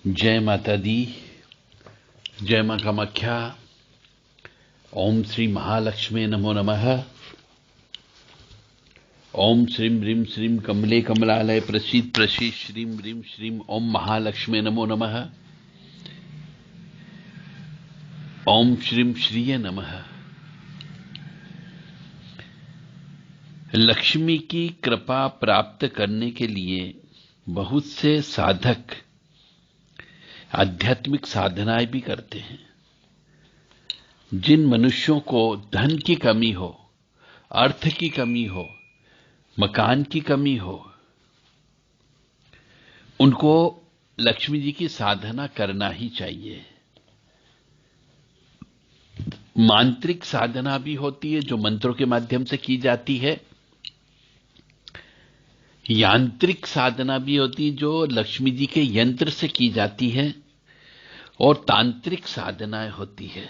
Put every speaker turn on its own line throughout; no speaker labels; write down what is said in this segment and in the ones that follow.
जय माता दी। जय मां कामाख्या। ओम श्री महालक्ष्मी नमो नमः। ओम श्रीम ह्रीम श्रीम कमले कमलालय प्रसीद प्रसीद श्रीम ह्रीम श्रीम ओम महालक्ष्मी नमो नमः। ओम श्रीम श्रीय नमः। लक्ष्मी की कृपा प्राप्त करने के लिए बहुत से साधक आध्यात्मिक साधनाएं भी करते हैं। जिन मनुष्यों को धन की कमी हो, अर्थ की कमी हो, मकान की कमी हो, उनको लक्ष्मी जी की साधना करना ही चाहिए। मांत्रिक साधना भी होती है जो मंत्रों के माध्यम से की जाती है। यांत्रिक साधना भी होती है जो लक्ष्मी जी के यंत्र से की जाती है। और तांत्रिक साधनाएं होती है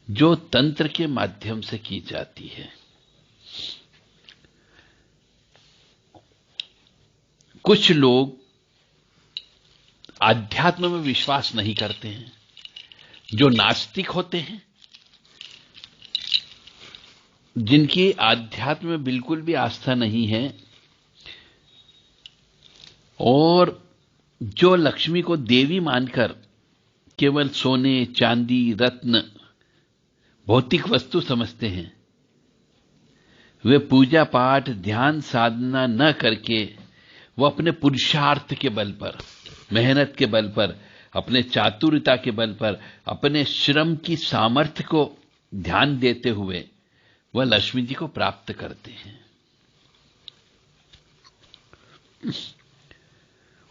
जो तंत्र के माध्यम से की जाती है। कुछ लोग आध्यात्म में विश्वास नहीं करते हैं, जो नास्तिक होते हैं, जिनकी आध्यात्म में बिल्कुल भी आस्था नहीं है और जो लक्ष्मी को देवी मानकर केवल सोने, चांदी, रत्न, भौतिक वस्तु समझते हैं, वे पूजा पाठ, ध्यान, साधना न करके वो अपने पुरुषार्थ के बल पर, मेहनत के बल पर, अपने चातुर्यता के बल पर, अपने श्रम की सामर्थ्य को ध्यान देते हुए वह लक्ष्मी जी को प्राप्त करते हैं।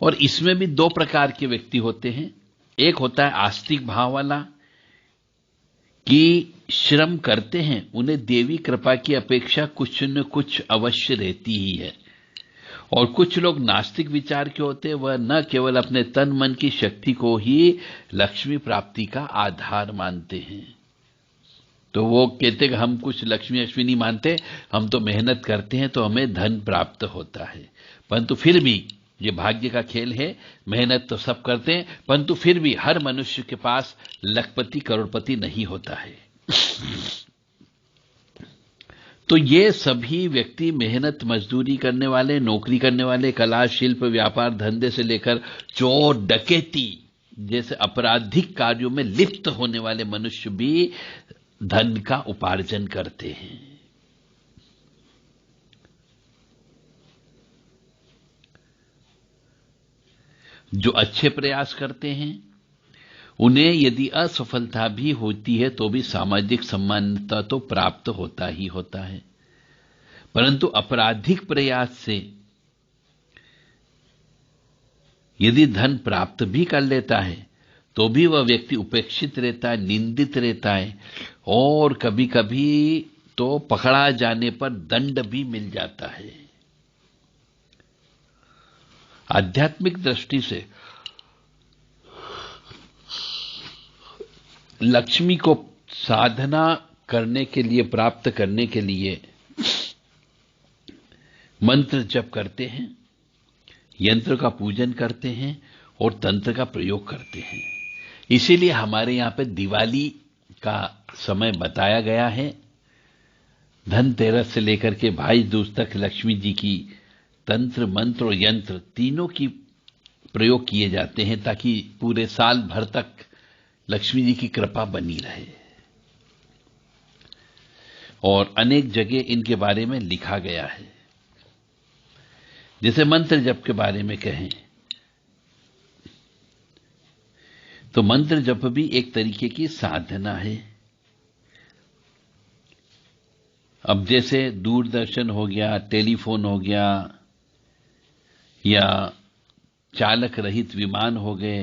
और इसमें भी दो प्रकार के व्यक्ति होते हैं। एक होता है आस्तिक भाव वाला कि श्रम करते हैं, उन्हें देवी कृपा की अपेक्षा कुछ न कुछ अवश्य रहती ही है। और कुछ लोग नास्तिक विचार के होते हैं, वह न केवल अपने तन मन की शक्ति को ही लक्ष्मी प्राप्ति का आधार मानते हैं। तो वो कहते हैं कि हम कुछ लक्ष्मी नहीं मानते, हम तो मेहनत करते हैं तो हमें धन प्राप्त होता है। परंतु फिर भी ये भाग्य का खेल है, मेहनत तो सब करते हैं, परंतु फिर भी हर मनुष्य के पास लखपति करोड़पति नहीं होता है। तो ये सभी व्यक्ति मेहनत मजदूरी करने वाले, नौकरी करने वाले, कला, शिल्प, व्यापार, धंधे से लेकर चोर, डकैती जैसे आपराधिक कार्यों में लिप्त होने वाले मनुष्य भी धन का उपार्जन करते हैं। जो अच्छे प्रयास करते हैं उन्हें यदि असफलता भी होती है तो भी सामाजिक सम्मानता तो प्राप्त होता ही होता है। परंतु आपराधिक प्रयास से यदि धन प्राप्त भी कर लेता है तो भी वह व्यक्ति उपेक्षित रहता है, निंदित रहता है और कभी कभी तो पकड़ा जाने पर दंड भी मिल जाता है। आध्यात्मिक दृष्टि से लक्ष्मी को साधना करने के लिए, प्राप्त करने के लिए मंत्र जप करते हैं, यंत्र का पूजन करते हैं और तंत्र का प्रयोग करते हैं। इसीलिए हमारे यहां पे दिवाली का समय बताया गया है। धनतेरस से लेकर के भाई दूज तक लक्ष्मी जी की तंत्र, मंत्र और यंत्र तीनों की प्रयोग किए जाते हैं ताकि पूरे साल भर तक लक्ष्मी जी की कृपा बनी रहे। और अनेक जगह इनके बारे में लिखा गया है। जैसे मंत्र जप के बारे में कहें तो मंत्र जप भी एक तरीके की साधना है। अब जैसे दूरदर्शन हो गया, टेलीफोन हो गया या चालक रहित विमान हो गए,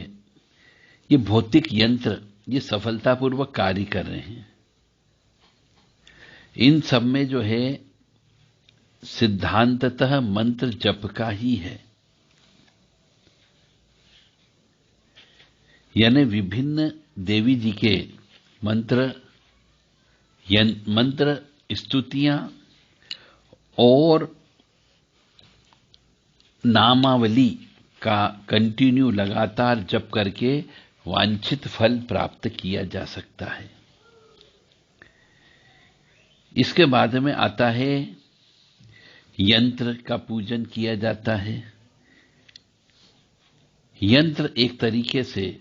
ये भौतिक यंत्र ये सफलतापूर्वक कार्य कर रहे हैं। इन सब में जो है सिद्धांततः मंत्र जप का ही है। यानी विभिन्न देवी जी के मंत्र, स्तुतियां और नामावली का कंटिन्यू लगातार जप करके वांछित फल प्राप्त किया जा सकता है। इसके बाद में आता है यंत्र का पूजन किया जाता है। यंत्र एक तरीके से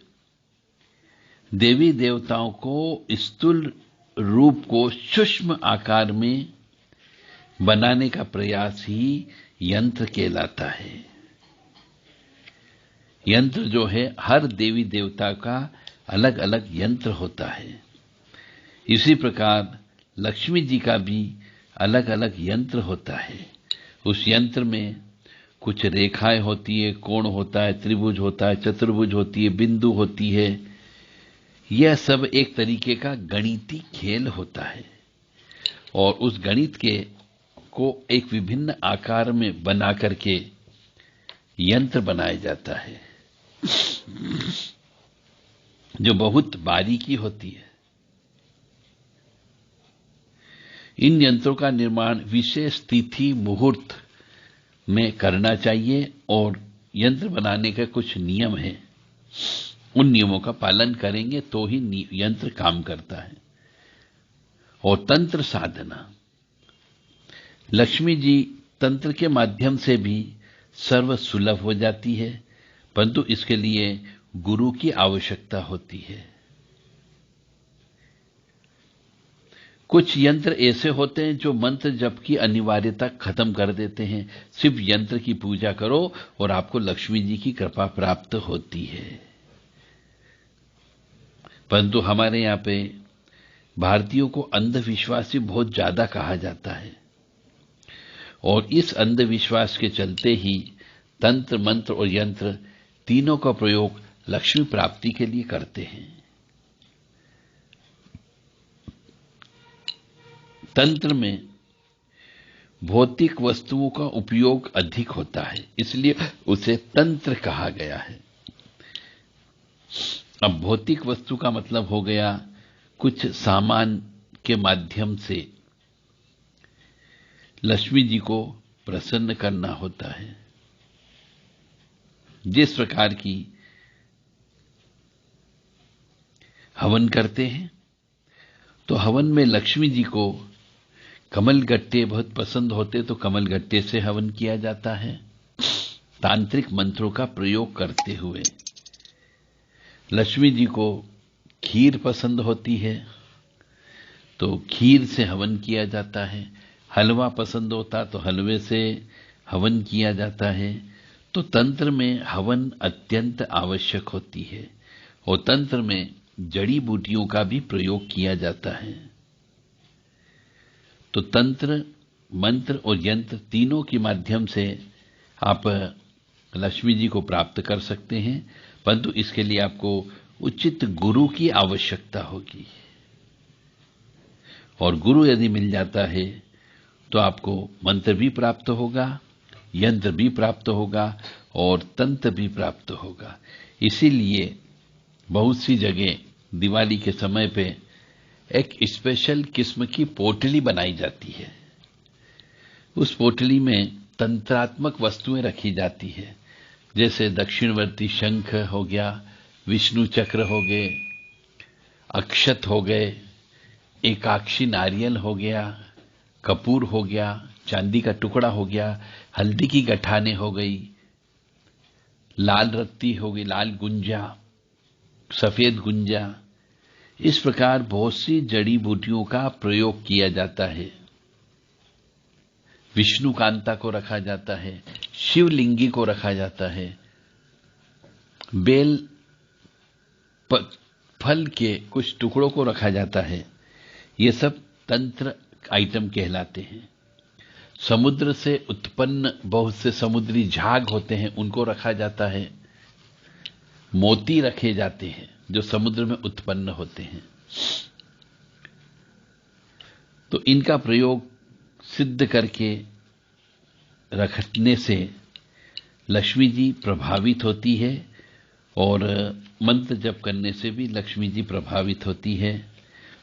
देवी देवताओं को स्थूल रूप को सूक्ष्म आकार में बनाने का प्रयास ही यंत्र कहलाता है। यंत्र जो है हर देवी देवता का अलग अलग यंत्र होता है। इसी प्रकार लक्ष्मी जी का भी अलग अलग यंत्र होता है। उस यंत्र में कुछ रेखाएं होती है, कोण होता है, त्रिभुज होता है, चतुर्भुज होती है, बिंदु होती है। यह सब एक तरीके का गणितीय खेल होता है और उस गणित को एक विभिन्न आकार में बना करके यंत्र बनाया जाता है जो बहुत बारीकी होती है। इन यंत्रों का निर्माण विशेष तिथि मुहूर्त में करना चाहिए और यंत्र बनाने का कुछ नियम है। उन नियमों का पालन करेंगे तो ही यंत्र काम करता है। और तंत्र साधना, लक्ष्मी जी तंत्र के माध्यम से भी सर्व सुलभ हो जाती है, परंतु इसके लिए गुरु की आवश्यकता होती है। कुछ यंत्र ऐसे होते हैं जो मंत्र जप की अनिवार्यता खत्म कर देते हैं। सिर्फ यंत्र की पूजा करो और आपको लक्ष्मी जी की कृपा प्राप्त होती है। परंतु हमारे यहाँ पे भारतीयों को अंधविश्वासी बहुत ज्यादा कहा जाता है और इस अंधविश्वास के चलते ही तंत्र मंत्र और यंत्र तीनों का प्रयोग लक्ष्मी प्राप्ति के लिए करते हैं। तंत्र में भौतिक वस्तुओं का उपयोग अधिक होता है, इसलिए उसे तंत्र कहा गया है। अब भौतिक वस्तु का मतलब हो गया कुछ सामान के माध्यम से लक्ष्मी जी को प्रसन्न करना होता है। जिस प्रकार की हवन करते हैं तो हवन में लक्ष्मी जी को कमल गट्टे बहुत पसंद होते तो कमल गट्टे से हवन किया जाता है। तांत्रिक मंत्रों का प्रयोग करते हुए लक्ष्मी जी को खीर पसंद होती है तो खीर से हवन किया जाता है। हलवा पसंद होता तो हलवे से हवन किया जाता है। तो तंत्र में हवन अत्यंत आवश्यक होती है और तंत्र में जड़ी बूटियों का भी प्रयोग किया जाता है। तो तंत्र, मंत्र और यंत्र तीनों के माध्यम से आप लक्ष्मी जी को प्राप्त कर सकते हैं, परंतु इसके लिए आपको उचित गुरु की आवश्यकता होगी। और गुरु यदि मिल जाता है तो आपको मंत्र भी प्राप्त होगा, यंत्र भी प्राप्त होगा और तंत्र भी प्राप्त होगा। इसीलिए बहुत सी जगह दिवाली के समय पे एक स्पेशल किस्म की पोटली बनाई जाती है। उस पोटली में तंत्रात्मक वस्तुएं रखी जाती है, जैसे दक्षिणवर्ती शंख हो गया, विष्णु चक्र हो गए, अक्षत हो गए, एकाक्षी नारियल हो गया, कपूर हो गया, चांदी का टुकड़ा हो गया, हल्दी की गठाने हो गई, लाल रत्ती हो गई, लाल गुंजा, सफेद गुंजा। इस प्रकार बहुत सी जड़ी बूटियों का प्रयोग किया जाता है। विष्णु कांता को रखा जाता है, शिवलिंगी को रखा जाता है, बेल फल के कुछ टुकड़ों को रखा जाता है। ये सब तंत्र आइटम कहलाते हैं। समुद्र से उत्पन्न बहुत से समुद्री झाग होते हैं, उनको रखा जाता है। मोती रखे जाते हैं जो समुद्र में उत्पन्न होते हैं। तो इनका प्रयोग सिद्ध करके रखने से लक्ष्मी जी प्रभावित होती है और मंत्र जप करने से भी लक्ष्मी जी प्रभावित होती है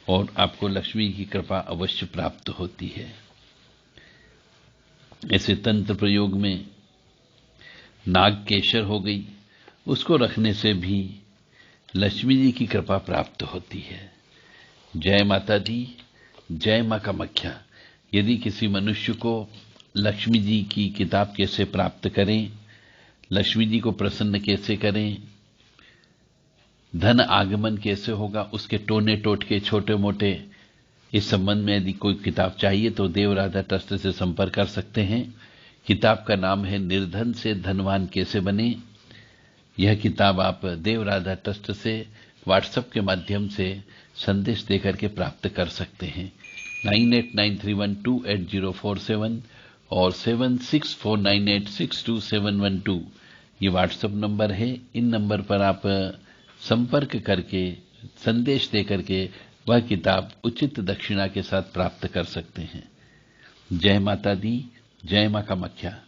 और आपको लक्ष्मी की कृपा अवश्य प्राप्त होती है। ऐसे तंत्र प्रयोग में नाग केशर हो गई, उसको रखने से भी लक्ष्मी जी की कृपा प्राप्त होती है। जय माता दी, जय मां कामाख्या। यदि किसी मनुष्य को लक्ष्मी जी की किताब कैसे प्राप्त करें, लक्ष्मी जी को प्रसन्न कैसे करें, धन आगमन कैसे होगा, उसके टोने टोटके छोटे मोटे, इस संबंध में यदि कोई किताब चाहिए तो देव राधा ट्रस्ट से संपर्क कर सकते हैं। किताब का नाम है निर्धन से धनवान कैसे बने। यह किताब आप देव राधा ट्रस्ट से व्हाट्सएप के माध्यम से संदेश देकर के प्राप्त कर सकते हैं। 9893128047 और 7649862712 ये व्हाट्सएप नंबर है। इन नंबर पर आप संपर्क करके संदेश देकर के वह किताब उचित दक्षिणा के साथ प्राप्त कर सकते हैं। जय माता दी, जय मां कामाख्या।